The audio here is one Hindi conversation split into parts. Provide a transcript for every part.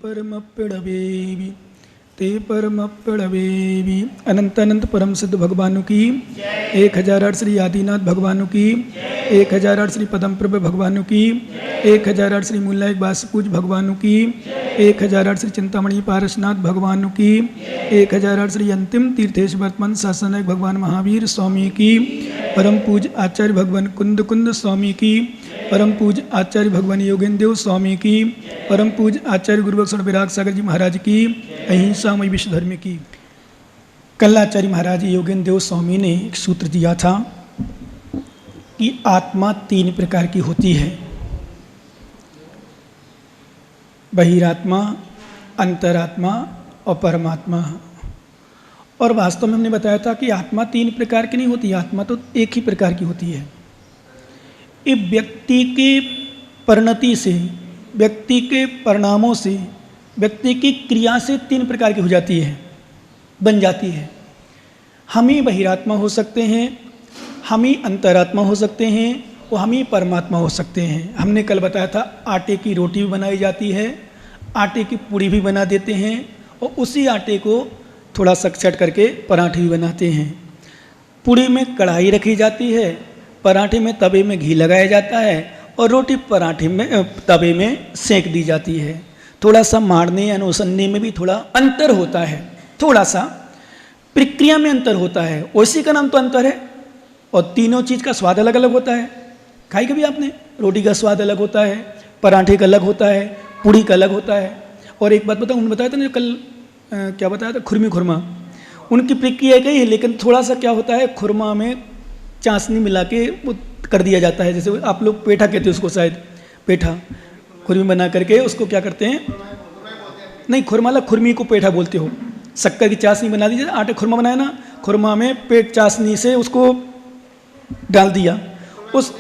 परमप्रणवेवी ते परमप्रणवेवी। अनंत अनंत परम सिद्ध भगवानों की 1008 श्री आदिनाथ भगवानों की 1008 श्री पदम प्रभ भगवानों की 1008 श्री मूलायक वासुपूज भगवानों की 1008 श्री चिंतामणि पारसनाथ भगवानों की 1008 श्री अंतिम तीर्थेश वर्तमान शासनायक भगवान महावीर स्वामी की परम पूज आचार्य भगवान कुंद कुंद स्वामी की परम पूज आचार्य भगवान योगेंद्र देव स्वामी की परम पूज आचार्य गुरुभक्षण विराग सागर जी महाराज की अहिंसामय विश्व धर्म की। कल आचार्य महाराज योगेंद्र देव स्वामी ने एक सूत्र दिया था कि आत्मा 3 प्रकार की होती है, बहिरात्मा, अंतरात्मा और परमात्मा। और वास्तव में हमने बताया था कि आत्मा 3 प्रकार की नहीं होती, आत्मा तो एक ही प्रकार की होती है। ये व्यक्ति की परिणति से, व्यक्ति के परिणामों से, व्यक्ति की क्रिया से 3 प्रकार की हो जाती है, बन जाती है। हम ही बहिरात्मा हो सकते हैं, हम ही अंतरात्मा हो सकते हैं और हम ही परमात्मा हो सकते हैं। हमने कल बताया था आटे की रोटी भी बनाई जाती है, आटे की पूड़ी भी बना देते हैं और उसी आटे को थोड़ा सख्त करके पराठे भी बनाते हैं। पूड़ी में कढ़ाई रखी जाती है, पराठे में तवे में घी लगाया जाता है और रोटी पराठे में तवे में सेक दी जाती है। थोड़ा सा मारने या नोसनने में भी थोड़ा अंतर होता है, थोड़ा सा प्रक्रिया में अंतर होता है, उसी का नाम तो अंतर है। और तीनों चीज़ का स्वाद अलग अलग होता है। खाई कभी आपने? रोटी का स्वाद अलग होता है, पराठे का अलग होता है, पूड़ी का अलग होता है। और एक बात बताऊँ, उन्होंने बताया था ना कल क्या बताया था, खुरमी खुरमा, उनकी प्रक्रिया एक ही है, लेकिन थोड़ा सा क्या होता है, खुरमा में चाशनी मिला के वो कर दिया जाता है। जैसे आप लोग पेठा कहते हैं उसको, शायद पेठा खुरमी बना करके उसको क्या करते हैं, नहीं खुरमा खुरमी को पेठा बोलते हो। शक्कर की चाशनी बना दीजिए, आटे खुरमा बनाया ना, खुरमा में पेट चाशनी से उसको डाल दिया उस,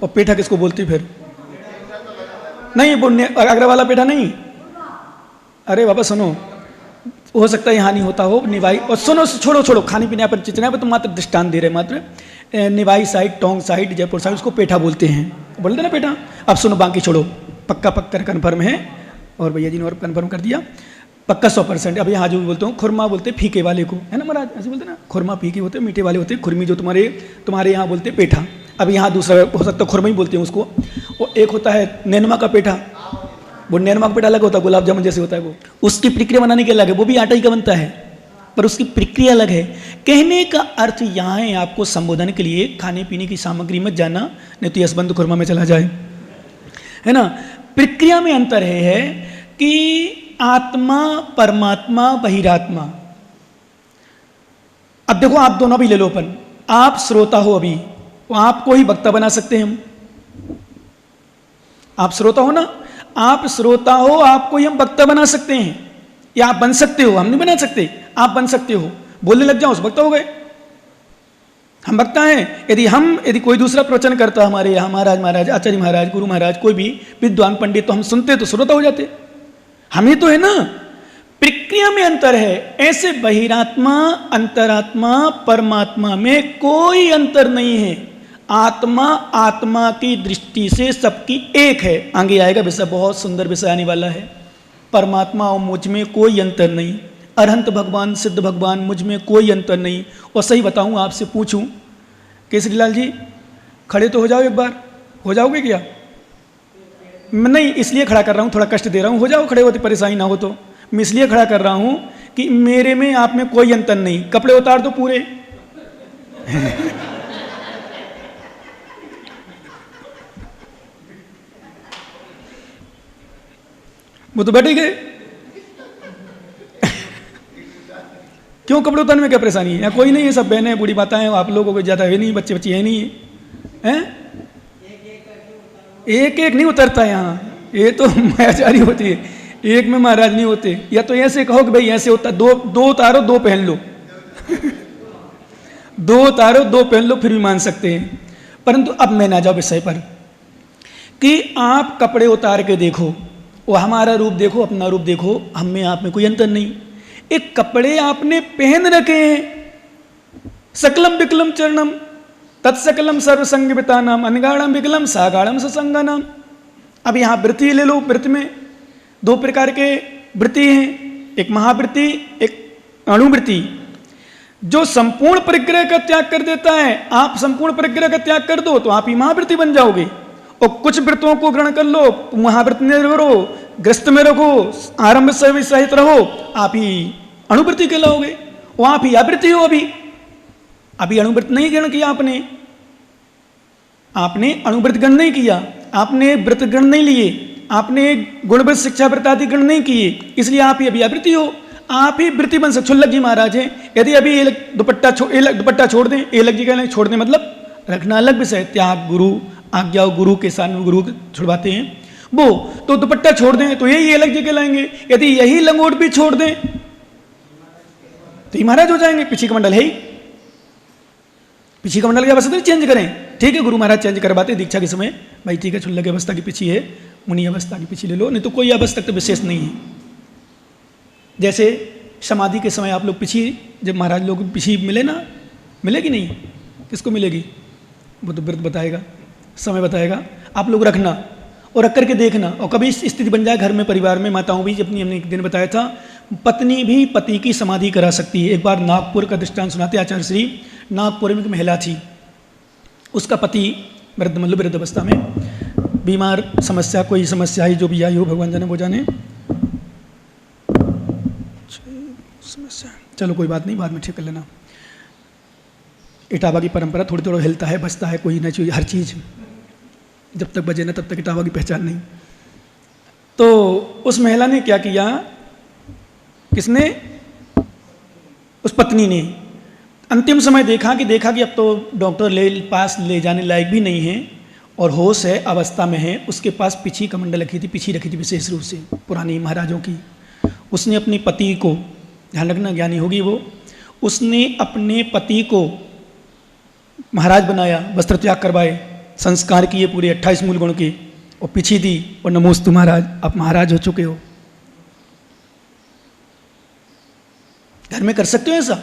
और पेठा किसको बोलती फिर? नहीं वो आगरा वाला पेठा नहीं। अरे बाबा सुनो, हो सकता है यहाँ नहीं होता हो, निवाई। और सुनो, छोड़ो छोड़ो खाने पीने पर चिचना पर, तुम मात्र दृष्टांत दे रहे, मात्र Niwai side, Tonk side, Jaipur side उसको पेठा बोलते हैं, बोलते ना पेठा। अब सुनो, बाकी छोड़ो, पक्का पक्का कन्फर्म है और भैया जी ने और कन्फर्म कर दिया, पक्का 100%। अब यहाँ जो बोलते हो खुरमा बोलते हैं फीके वाले को, है ना महाराज, ऐसे बोलते ना, खुरमा फीके होते हैं, मीठे वाले होते हैं, खुरमी जो तुम्हारे यहाँ बोलते हैं पेठा। अब यहाँ दूसरा हो सकता है खुरमा ही बोलते हैं उसको। वो एक होता है नैनमा का पेठा, वो नैनमा का पेठा अलग होता है, गुलाब जामुन जैसे होता है वो, उसकी प्रक्रिया बनाने के अलग है, वो भी आटा ही का बनता है पर उसकी प्रक्रिया अलग है। कहने का अर्थ यहाँ है, आपको संबोधन के लिए खाने पीने की सामग्री मत जाना, नहीं तो यशबंद खुरमा में चला जाए, है ना। प्रक्रिया में अंतर है कि आत्मा, परमात्मा, बहिरात्मा। अब देखो, आप दोनों भी ले लो, अपन आप श्रोता हो, अभी तो आपको ही वक्ता बना सकते हैं हम। आप श्रोता हो ना, आप श्रोता हो, आपको ही हम वक्ता बना सकते हैं, या आप बन सकते हो, हम नहीं बना सकते, आप बन सकते हो। बोलने लग जाओ, उस वक्ता हो गए, हम वक्ता हैं। यदि कोई दूसरा प्रवचन करता हमारे यहाँ, महाराज, आचार्य महाराज, गुरु महाराज, कोई भी विद्वान पंडित, तो हम सुनते तो श्रोता हो जाते, हम ही तो है ना। प्रक्रिया में अंतर है। ऐसे बहिरात्मा, अंतरात्मा, परमात्मा में कोई अंतर नहीं है। आत्मा आत्मा की दृष्टि से सबकी एक है। आगे आएगा विषय, बहुत सुंदर विषय आने वाला है। परमात्मा और मुझ में कोई अंतर नहीं, अरहंत भगवान, सिद्ध भगवान, मुझ में कोई अंतर नहीं। और सही बताऊं, आपसे पूछूं, केसरीलाल जी खड़े तो हो जाओ, एक बार हो जाओगे क्या? मैं नहीं इसलिए खड़ा कर रहा हूं, थोड़ा कष्ट दे रहा हूं, हो जाओ खड़े होते, परेशानी ना हो तो। मैं इसलिए खड़ा कर रहा हूं कि मेरे में आप में कोई अंतर नहीं। कपड़े उतार दो पूरे वो तो बैठे गए क्यों? कपड़े उतारने में क्या परेशानी है? कोई नहीं है, सब बहनें बूढ़ी माताएं हैं, आप लोगों को ज़्यादा है नहीं, बच्चे बच्चे है नहीं हैं। एक एक नहीं उतरता यहाँ, ये तो मायाजारी होती है, एक में महाराज नहीं होते। या तो ऐसे कहो कि भाई ऐसे होता, दो उतारो, 2 पहन लो 2 उतारो, 2 पहन लो, फिर भी मान सकते हैं। परंतु अब मैं ना जाओ विषय पर कि आप कपड़े उतार के देखो, वो हमारा रूप देखो, अपना रूप देखो, हम में आप में कोई अंतर नहीं। एक कपड़े आपने पहन रखे हैं, सकलम विकलम चरणम तत्सकलम सर्वसंगवितानाम अनगाढ़म विकलम सागाढ़म ससंगानाम। अब यहाँ वृत्ति ले लो, वृत्त में दो प्रकार के वृत्ति हैं, एक महावृत्ति, एक अणुवृत्ति। जो संपूर्ण परिग्रह का त्याग कर देता है, आप संपूर्ण परिग्रह का त्याग कर दो तो आप ही महावृत्ति बन जाओगे, और कुछ वृत्तों को ग्रहण कर लो, महावृत्ति में रहो, ग्रस्त में रखो, आरंभ से सहित रहो, आप ही अणुवृत्ति कहलाओगे, वो आप ही आवृत्ति हो। अभी अणुवृत्त नहीं ग्रहण किया आपने अणुवृत्त ग्रहण नहीं किया, आपने व्रत ग्रहण नहीं लिए, आपने गुणवृत्त शिक्षा व्रत आदि ग्रहण नहीं किए, इसलिए आप ही अभी आवृत्ति हो, आप ही वृत्ति बन सकते। छुल्लक जी महाराज हैं, यदि अभी दुपट्टा छोड़ दें, एलक जी कहना छोड़ दें मतलब रखना अलग विषय, त्याग गुरु आज्ञा, गुरु के साथ गुरु छुड़वाते हैं वो, तो दुपट्टा छोड़ दें तो यही एलक जी कहलाएंगे। यदि यही लंगोट भी छोड़ दें तो ये महाराज हो जाएंगे। पीछे कमंडल है ही, पीछे कमंडल की अवस्था चेंज करें, ठीक है, गुरु महाराज चेंज करवाते दीक्षा के समय, भाई ठीक है छुल्लक की अवस्था की पीछे है, मुनि अवस्था की पीछे ले लो, नहीं तो कोई अवस्था तो विशेष नहीं है। जैसे समाधि के समय आप लोग पीछे, जब महाराज लोग पीछे मिले ना, मिलेगी नहीं, किसको मिलेगी वो तो व्रत बताएगा, समय बताएगा, आप लोग रखना और रख करके देखना। और कभी स्थिति बन जाए घर में, परिवार में, माताओं भी, अपनी हमने एक दिन बताया था, पत्नी भी पति की समाधि करा सकती है। एक बार नागपुर का दृष्टांत सुनाते आचार्य श्री, नागपुर में एक महिला थी, उसका पति वृद्ध अवस्था में बीमार, समस्या कोई समस्या ही जो भी आई हो, भगवान जाने वो जाने, समस्या, चलो कोई बात नहीं, बाद में ठीक कर लेना। इटावा की परंपरा थोड़ी थोड़ा हिलता है, बचता है, कोई ना कोई हर चीज़ जब तक बजे ना तब तक इटावा की पहचान नहीं। तो उस महिला ने क्या किया, किसने, उस पत्नी ने अंतिम समय देखा कि अब तो डॉक्टर पास ले जाने लायक भी नहीं है और होश है, अवस्था में है, उसके पास पीछी कमंडल रखी थी विशेष रूप से पुरानी महाराजों की। उसने अपने पति को, ध्यान रखना ज्ञानी होगी वो, उसने अपने पति को महाराज बनाया, वस्त्र त्याग करवाए, संस्कार किए पूरे 28 मूल गुण के, और पीछे दी और नमोस्तु महाराज, आप महाराज हो चुके हो। घर में कर सकते हो ऐसा,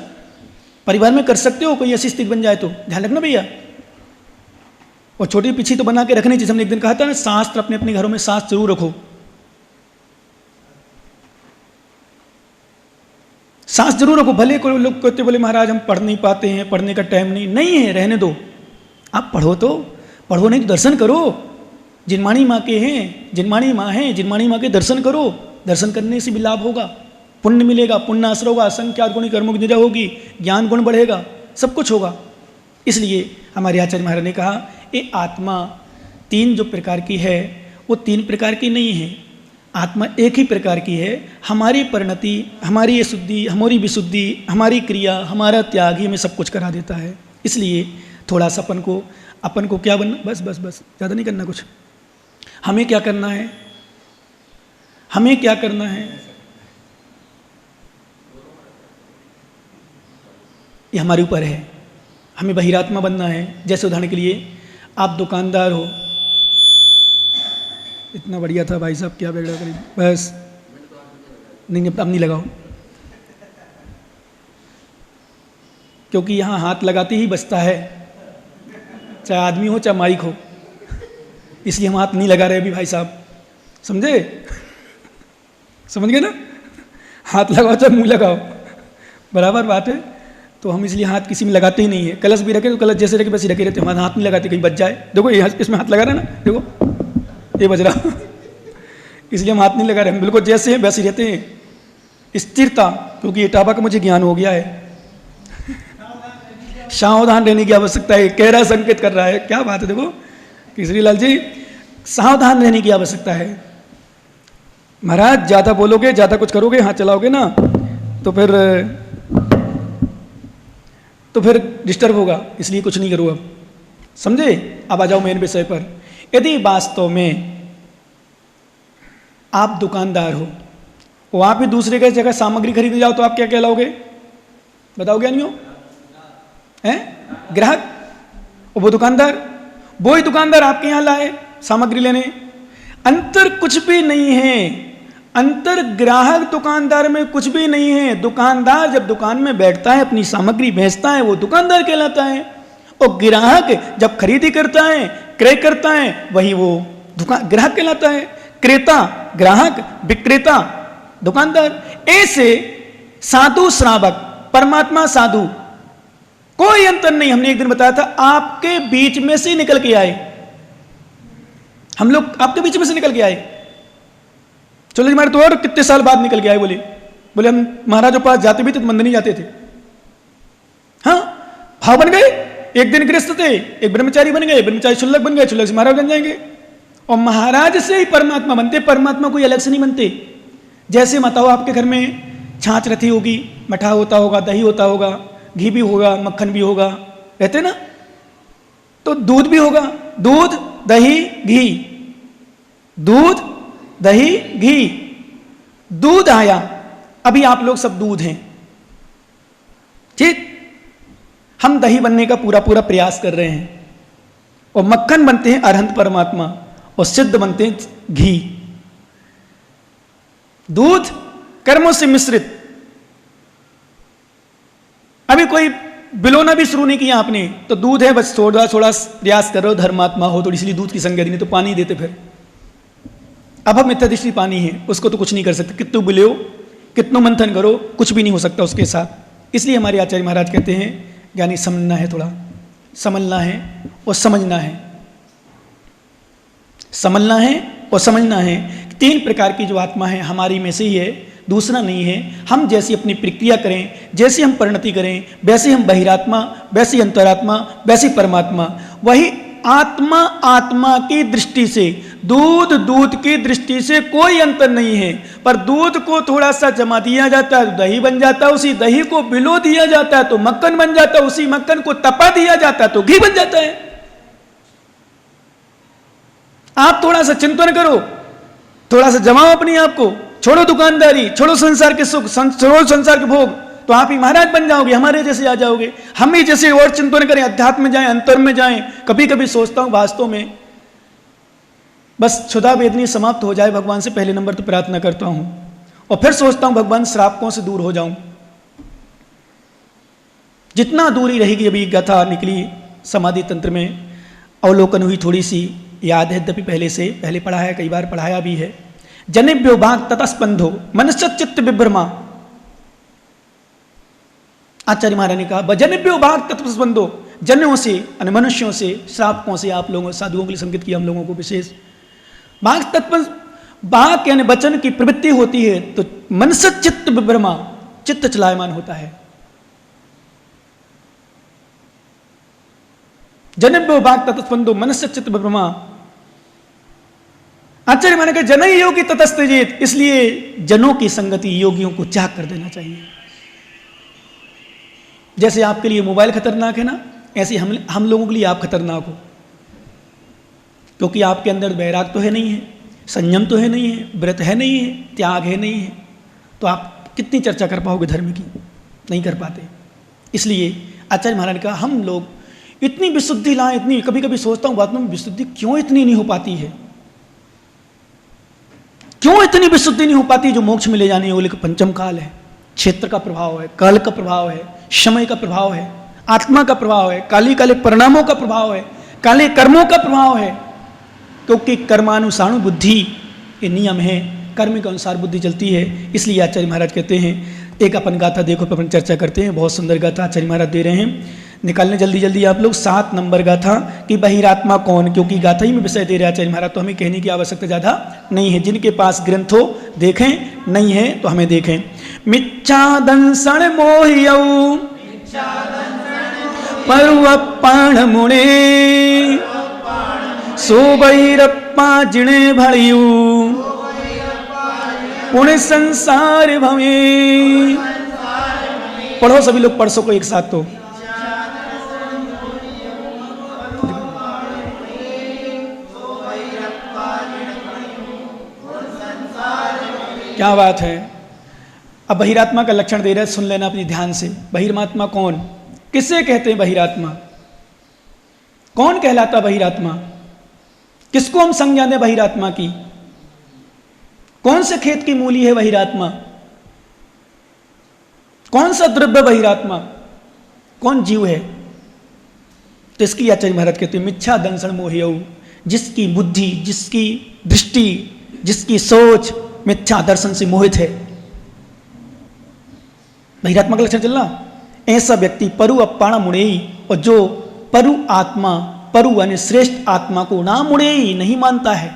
परिवार में कर सकते हो, कोई ऐसी स्थिति बन जाए तो ध्यान रखना भैया। और छोटी पीछी तो बना के रखनी चाहिए, हमने एक दिन कहा था ना, शास्त्र अपने अपने घरों में शास्त्र जरूर रखो, शास्त्र जरूर रखो। भले कोई लोग कहते बोले महाराज हम पढ़ नहीं पाते हैं, पढ़ने का टाइम नहीं है, रहने दो, आप पढ़ो नहीं तो दर्शन करो। जिनमाणी माँ के हैं, जिनमाणी माँ हैं, जिनमाणी माँ के दर्शन करो, दर्शन करने से भी लाभ होगा, पुण्य मिलेगा, पुण्य आश्रय होगा, असंख्यात गुणी कर्मों की निजा होगी, ज्ञान गुण बढ़ेगा, सब कुछ होगा। इसलिए हमारे आचार्य महाराज ने कहा ये आत्मा 3 जो प्रकार की है वो 3 प्रकार की नहीं है, आत्मा एक ही प्रकार की है। हमारी परिणति, हमारी ये शुद्धि, हमारी विशुद्धि, हमारी क्रिया, हमारा त्याग ही हमें सब कुछ करा देता है। इसलिए थोड़ा सा अपन को क्या बनना, बस ज़्यादा नहीं करना कुछ। हमें क्या करना है, हमें क्या करना है, ये हमारे ऊपर है। हमें बहिरात्मा बनना है। जैसे उदाहरण के लिए आप दुकानदार हो, इतना बढ़िया था भाई साहब, क्या बेड़ा करीब, बस नहीं अब नहीं लगाओ, क्योंकि यहाँ हाथ लगाते ही बचता है, चाहे आदमी हो चाहे माइक हो, इसलिए हम हाथ नहीं लगा रहे अभी भाई साहब, समझे, समझ गए ना, हाथ लगाओ चाहे मुंह लगाओ, बराबर बात है। तो हम इसलिए हाथ किसी में लगाते ही नहीं है। कलश भी रखे तो कलश जैसे रखे वैसे रखे रहते, हमारे हाथ नहीं लगाते, कहीं बच जाए। देखो ये इसमें हाथ लगा रहे ना, देखो ये बज रहा इसलिए हम हाथ नहीं लगा रहे, हम बिल्कुल जैसे हैं वैसे रहते हैं, स्थिरता, क्योंकि ये टाबा का मुझे ज्ञान हो गया है। सावधान रहने की आवश्यकता है, कह रहा संकेत कर रहा है, क्या बात है। देखो केसरी लाल जी, सावधान रहने की आवश्यकता है। महाराज ज़्यादा बोलोगे, ज़्यादा कुछ करोगे, हाथ चलाओगे ना, तो फिर डिस्टर्ब होगा, इसलिए कुछ नहीं करूँ अब, समझे। अब आ जाओ मेन विषय पर। यदि वास्तव में आप दुकानदार हो, वहाँ पे दूसरे की जगह सामग्री खरीदने जाओ तो आप क्या कहलाओगे, बताओ ज्ञानियों, हैं, ग्राहक। और वो दुकानदार, वो ही दुकानदार आपके यहाँ लाए सामग्री लेने, अंतर कुछ भी नहीं है। अंतर ग्राहक दुकानदार में कुछ भी नहीं है। दुकानदार जब दुकान में बैठता है, अपनी सामग्री बेचता है, वो दुकानदार कहलाता है। और ग्राहक जब खरीदी करता है, क्रय करता है, वही वो ग्राहक कहलाता है। क्रेता ग्राहक, विक्रेता, दुकानदार। ऐसे साधु श्रावक, परमात्मा साधु, कोई अंतर नहीं। हमने एक दिन बताया था, आपके बीच में से निकल के आए, हम लोग आपके बीच में से निकल के आए। चलो जी, हमारे तो और कितने साल बाद निकल के आए। बोले हम महाराजों पास जाते भी थे तो मंदिर नहीं जाते थे। हाँ, भाव बन गए। एक दिन गृहस्थ थे, एक ब्रह्मचारी बन गए, ब्रह्मचारी शुल्लक बन गए, शुल्लक से महाराज बन जाएंगे। और महाराज से ही परमात्मा बनते, परमात्मा कोई अलग से नहीं बनते। जैसे बताओ, आपके घर में छाछ रथी होगी, मठा होता होगा, दही होता होगा, घी भी होगा, मक्खन भी होगा, रहते ना। तो दूध भी होगा, दूध दही घी, दूध दही घी। दूध आया, अभी आप लोग सब दूध हैं, ठीक। हम दही बनने का पूरा पूरा प्रयास कर रहे हैं, और मक्खन बनते हैं अरहंत परमात्मा, और सिद्ध बनते हैं घी। दूध कर्मों से मिश्रित। अभी कोई बिलोना भी शुरू नहीं किया आपने, तो दूध है, बस थोड़ा थोड़ा प्रयास कर रहे हो, धर्मात्मा हो तो इसलिए दूध की संज्ञा दी, नहीं तो पानी देते फिर। अब हम मिथ्या दृष्टि पानी है, उसको तो कुछ नहीं कर सकते, कितनों बिलो, कितनों मंथन करो, कुछ भी नहीं हो सकता उसके साथ। इसलिए हमारे आचार्य महाराज कहते हैं, यानी समझना है, थोड़ा समझना है और समझना है, समझना है और समझना है। तीन प्रकार की जो आत्मा है हमारी में से ही है, दूसरा नहीं है। हम जैसी अपनी प्रक्रिया करें, जैसी हम परिणति करें, वैसे हम बहिरात्मा, वैसी अंतरात्मा, वैसी परमात्मा। वही आत्मा आत्मा की दृष्टि से, दूध दूध की दृष्टि से कोई अंतर नहीं है। पर दूध को थोड़ा सा जमा दिया जाता है तो दही बन जाता है, उसी दही को बिलो दिया जाता है तो मक्खन बन जाता है, उसी मक्खन को तपा दिया जाता है तो घी बन जाता है। आप थोड़ा सा चिंतन करो, थोड़ा सा जमाओ अपने आप को, छोड़ो दुकानदारी, छोड़ो संसार के सुख, छोड़ो संसार के भोग, तो आप ही महाराज बन जाओगे, हमारे जैसे आ जाओगे। हम ही जैसे और चिंतन करें, अध्यात्म में जाएं, अंतर में जाएं। कभी कभी सोचता हूं वास्तव में बस क्षुधा वेदनी समाप्त हो जाए, भगवान से पहले नंबर तो प्रार्थना करता हूं, और फिर सोचता हूं भगवान श्रापकों से दूर हो जाऊं। जितना दूरी रहेगी, अभी गाथा निकली समाधि तंत्र में, अवलोकन हुई, थोड़ी सी याद है, यद्यपि पहले पढ़ाया, कई बार पढ़ाया भी है। जनिभ्यो भाग ततस्पंधो मनुष्य चित्त विभ्रमा। आचार्य महाराज ने कहा, जनिभ्यो भाग ततस्पंधो, जन्यों से, मनुष्यों से, श्रापकों से, आप लोगों साधुओं के लिए संकेत किया, हम लोगों को विशेष। भाग तत्व, भाग यानी वचन की प्रवृत्ति होती है तो मनुष्य चित्त विभ्रमा, चित्त चलायमान होता है। जनिभ्यो भाग ततस्पंधो मनुष्य चित्त विभ्रमा। आचार्य माने के जन योगी ततस्तेजित, इसलिए जनों की संगति, योगियों को त्याग कर देना चाहिए। जैसे आपके लिए मोबाइल खतरनाक है ना, ऐसे हम लोगों के लिए आप खतरनाक हो, क्योंकि आपके अंदर वैराग तो है नहीं है, संयम तो है नहीं है, व्रत है नहीं है, त्याग है नहीं है, तो आप कितनी चर्चा कर पाओगे धर्म की? नहीं कर पाते। इसलिए आचार्य महाराज ने कहा, हम लोग इतनी विशुद्धि लाएं, इतनी, कभी कभी सोचता हूं बात में, विशुद्धि क्यों इतनी नहीं हो पाती है, क्यों इतनी विशुद्धि नहीं हो पाती? जो मोक्ष में ले जाने वाले का पंचम काल है, क्षेत्र का प्रभाव है, काल का प्रभाव है, समय का प्रभाव है, आत्मा का प्रभाव है, काली काले परिणामों का प्रभाव है, काले कर्मों का प्रभाव है। क्योंकि कर्मानुसार बुद्धि ये नियम है, कर्म के अनुसार बुद्धि चलती है। इसलिए आचार्य महाराज कहते हैं, एक अपन गाथा देखो, अपन चर्चा करते हैं, बहुत सुंदर गाथा आचार्य महाराज दे रहे हैं, निकालने जल्दी जल्दी आप लोग। 7 नंबर गाथा कि बहिरात्मा कौन, क्योंकि गाथा ही में विषय दे रहे आचार्य महाराज, तो हमें कहने की आवश्यकता ज़्यादा नहीं है। जिनके पास ग्रंथ हो देखें, नहीं है तो हमें देखें। मिच्छादंसण मोहियौ पर्वपाण मुणे सोबैरप्पा जिणे भड़ियू पुण्य संसार भवे। पढ़ो सभी लोग, पढ़ सको एक साथ तो। क्या बात है। अब बहिरात्मा का लक्षण दे रहे हैं, सुन लेना अपनी ध्यान से। बहिरात्मा कौन, किसे कहते हैं बहिरात्मा, कौन कहलाता बहिरात्मा, किसको हम संज्ञा दें बहिरात्मा की, कौन से खेत की मूली है बहिरात्मा, कौन सा द्रव्य बहिरात्मा, कौन जीव है? तो इसकी आचार्य महाराज कहते हैं, मिच्छा दंसण मोहियौ, जिसकी बुद्धि, जिसकी दृष्टि जिसकी सोच मिथ्या दर्शन से मोहित है। बहिरात्मा का लक्षण चलना, ऐसा व्यक्ति परु अपाणा मुड़ेई, और जो परु आत्मा, परु यानी श्रेष्ठ आत्मा को ना मुड़ेई, नहीं मानता है,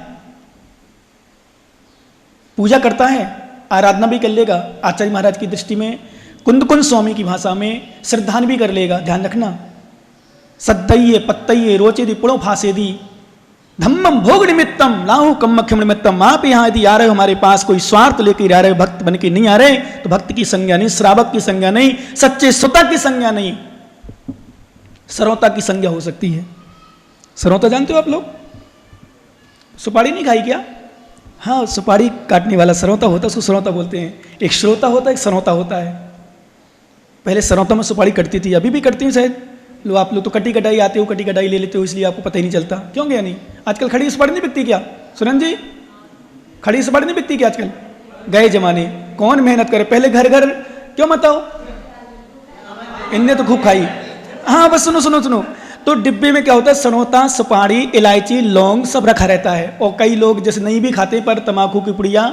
पूजा करता है, आराधना भी कर लेगा, आचार्य महाराज की दृष्टि में, कुंदकुंद स्वामी की भाषा में श्रद्धान भी कर लेगा। ध्यान रखना, सद्दइये पत्तइये रोचेदी पुणो फासेदी धम्मम भोग निमित्तम लाहू कम्मख्यम निमित्तम। आप यहाँ यदि आ रहे हो हमारे पास कोई स्वार्थ लेकर आ रहे हो, भक्त बन के नहीं आ रहे, तो भक्त की संज्ञा नहीं, श्रावक की संज्ञा नहीं, सच्चे श्रोता की संज्ञा नहीं, सरौता की संज्ञा हो सकती है। सरौता जानते हो आप लोग? सुपारी नहीं खाई क्या? हाँ, सुपारी काटने वाला सरौता होता है, उसको सरौता बोलते हैं। एक श्रोता होता है, एक सरौता होता है। पहले सरौता में सुपारी कटती थी, अभी भी कटती है शायद। लो आप लोग तो कटी कटाई आते हो, कटी कटाई ले लेते हो, इसलिए आपको पता ही नहीं चलता। क्यों गया नहीं? आजकल खड़ी सुपारी नहीं बिकती क्या सुरन जी? खड़ी सुपारी नहीं बिकती क्या आजकल? गए जमाने कौन मेहनत करे, पहले घर घर, क्यों मत आओ, इनने तो खूब खाई। हाँ बस सुनो सुनो सुनो, तो डिब्बे में क्या होता है, सनोता, सुपारी, इलायची, लौंग सब रखा रहता है। और कई लोग जैसे नहीं भी खाते, पर तम्बाकू की पुड़िया,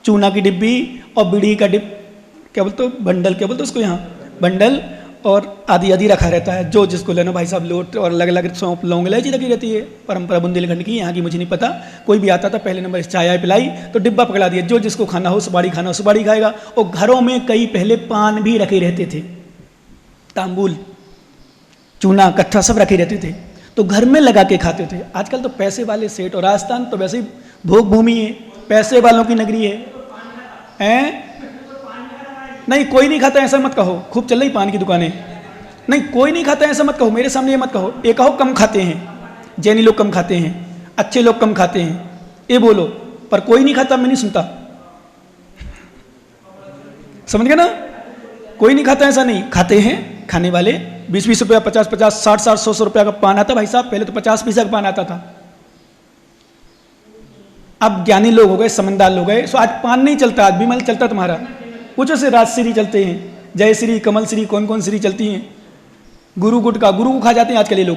चूना की डिब्बी और बीड़ी का क्या बोलते हो, बंडल, क्या बोलते हो उसको यहाँ, बंडल, और आदि आदि रखा रहता है। जो जिसको लेना भाई साहब, लोट और अलग अलग सौंप, लौंग, इलायची रखी रहती है। परंपरा बुंदेलखंड की, यहाँ की मुझे नहीं पता। कोई भी आता था, पहले नंबर चाय पिलाई तो डिब्बा पकड़ा दिया, जो जिसको खाना हो, सुपारी खाना हो सुपारी खाएगा। और घरों में कई पहले पान भी रखे रहते थे, तांबुल, चूना, कट्ठा सब रखे रहते थे, तो घर में लगा के खाते थे। आजकल तो पैसे वाले सेठ, और राजस्थान तो वैसे ही भोग भूमि है, पैसे वालों की नगरी है। नहीं कोई नहीं खाता ऐसा मत कहो, खूब चल रही पान की दुकानें। नहीं कोई नहीं खाता ऐसा मत कहो, मेरे सामने ये मत कहो। ये कहो कम खाते हैं, जैनी लोग कम खाते हैं, अच्छे लोग कम खाते हैं, ये बोलो। पर कोई नहीं खाता, मैं नहीं सुनता, समझ गए ना? कोई नहीं खाता ऐसा नहीं, खाते हैं खाने वाले। 20-20 रुपया, 50-50, 60-60, 100-100 रुपया का पान आता भाई साहब। पहले तो 50 पैसा का पान आता था। अब ज्ञानी लोग हो गए, समझदार लोग गए, सो आज पान नहीं चलता, आज विमल चलता तुम्हारा। कुछ से राजश्री चलते हैं, जयश्री, कमल श्री, कौन कौन श्री चलती हैं। गुरु गुटका, गुरु को खा जाते हैं आजकल ये लोग।